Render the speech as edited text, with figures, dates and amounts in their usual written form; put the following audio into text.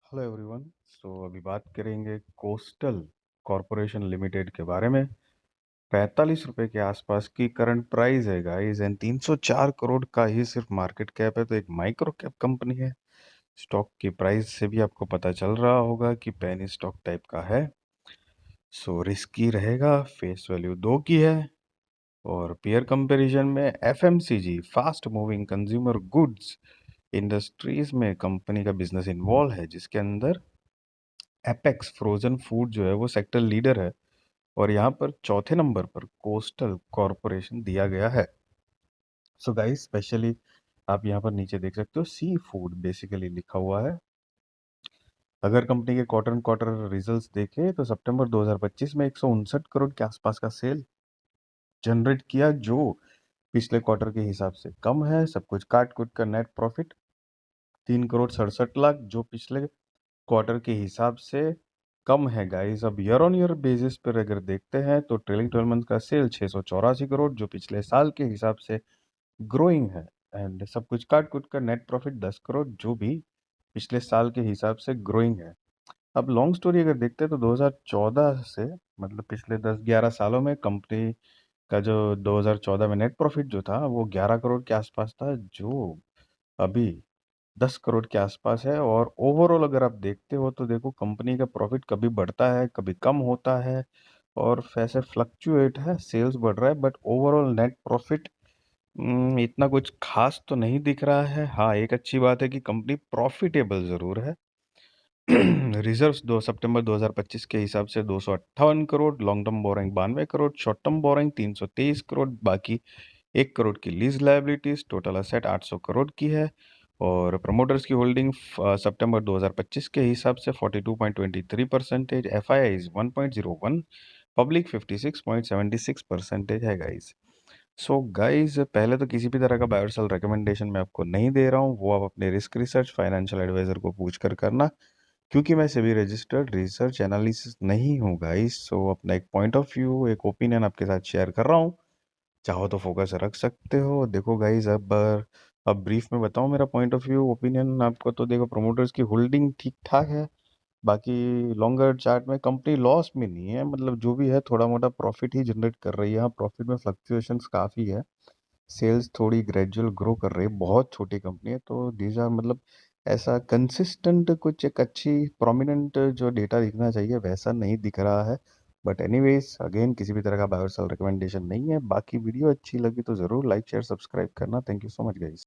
Hello everyone. अभी बात करेंगे कोस्टल कॉरपोरेशन लिमिटेड के बारे में। 45 रुपए के आसपास की करंट प्राइस है गाइस, एंड 304 करोड़ का ही सिर्फ मार्केट कैप है, तो एक माइक्रो कैप कंपनी है। स्टॉक की प्राइस से भी आपको पता चल रहा होगा कि पेनी स्टॉक टाइप का है। रिस्की रहेगा। फेस वैल्यू 2 की है। और पीयर कंपैरिजन में FMCG fast moving consumer goods industries में कंपनी का बिजनेस इन्वॉल्व है, जिसके अंदर एपेक्स फ्रोजन फूड जो है वो सेक्टर लीडर है। और यहाँ पर चौथे नंबर पर कोस्टल कॉरपोरेशन दिया गया है। गाइस, स्पेशली आप यहाँ पर नीचे देख सकते हो सी फूड बेसिकली लिखा हुआ है। अगर कंपनी के क्वार्टर क्वार्टर रिजल्ट्स देखें तो सितंबर 2025 में 159 करोड़ के आसपास का सेल जनरेट किया, जो पिछले क्वार्टर के हिसाब से कम है। सब कुछ काट कुट कर नेट प्रॉफिट 3 करोड़ 67 लाख, जो पिछले क्वार्टर के हिसाब से कम है गाइस। अब ईयर ऑन ईयर बेसिस पर अगर देखते हैं तो ट्रेलिंग 12 मंथ का सेल 684 करोड़, जो पिछले साल के हिसाब से ग्रोइंग है। एंड सब कुछ काट कुट कर नेट प्रॉफिट 10 करोड़, जो भी पिछले साल के हिसाब से ग्रोइंग है। अब लॉन्ग स्टोरी अगर देखते हैं तो 2014 से, मतलब पिछले 10-11 सालों में कंपनी का जो 2014 में नेट प्रॉफिट जो था वो 11 करोड़ के आसपास था, जो अभी 10 करोड़ के आसपास है। और ओवरऑल अगर आप देखते हो तो देखो, कंपनी का प्रॉफिट कभी बढ़ता है कभी कम होता है और ऐसे फ्लक्चुएट है। सेल्स बढ़ रहा है बट ओवरऑल नेट प्रॉफिट इतना कुछ खास तो नहीं दिख रहा है। हाँ, एक अच्छी बात है कि कंपनी प्रॉफिटेबल ज़रूर है। रिजर्व्स 2 सितंबर 2025 के हिसाब से 258 crore, long term borrowing 92 crore, short term borrowing 323 crore, बाकी 1 करोड़ की lease liabilities, total asset 800 crore की है। और प्रमोटर्स की होल्डिंग सितंबर 2025 के हिसाब से 42.23%, एफ आई आई 1.01, पब्लिक 56.76% है गाइज। गाइज, पहले तो किसी भी तरह का बायोसेल रिकमेंडेशन मैं आपको नहीं दे रहा हूँ, वो आप अपने रिस्क रिसर्च फाइनेंशियल एडवाइजर को पूछ कर करना, क्योंकि मैं सेबी रजिस्टर्ड रिसर्च एनालिसिस नहीं हूँ गाइस। अपना एक पॉइंट ऑफ व्यू, एक ओपिनियन आपके साथ शेयर कर रहा हूँ। चाहो तो फोकस रख सकते हो। देखो गाइस, अब ब्रीफ में बताऊं मेरा पॉइंट ऑफ व्यू ओपिनियन आपको, तो देखो प्रमोटर्स की होल्डिंग ठीक ठाक है। बाकी लॉन्गर चार्ट में कंपनी लॉस में नहीं है, मतलब जो भी है थोड़ा मोटा प्रॉफिट ही जनरेट कर रही है। यहाँ प्रॉफिट में फ्लक्चुएशंस काफ़ी है। सेल्स थोड़ी ग्रेजुअल ग्रो कर रही है, बहुत छोटी कंपनी है, तो दीज आर मतलब ऐसा कंसिस्टेंट कुछ एक अच्छी प्रोमिनेंट जो डेटा दिखना चाहिए वैसा नहीं दिख रहा है। बट एनीवेज, अगेन किसी भी तरह का बायोसेल रिकमेंडेशन नहीं है। बाकी वीडियो अच्छी लगी तो ज़रूर लाइक शेयर सब्सक्राइब करना। Thank you so much guys.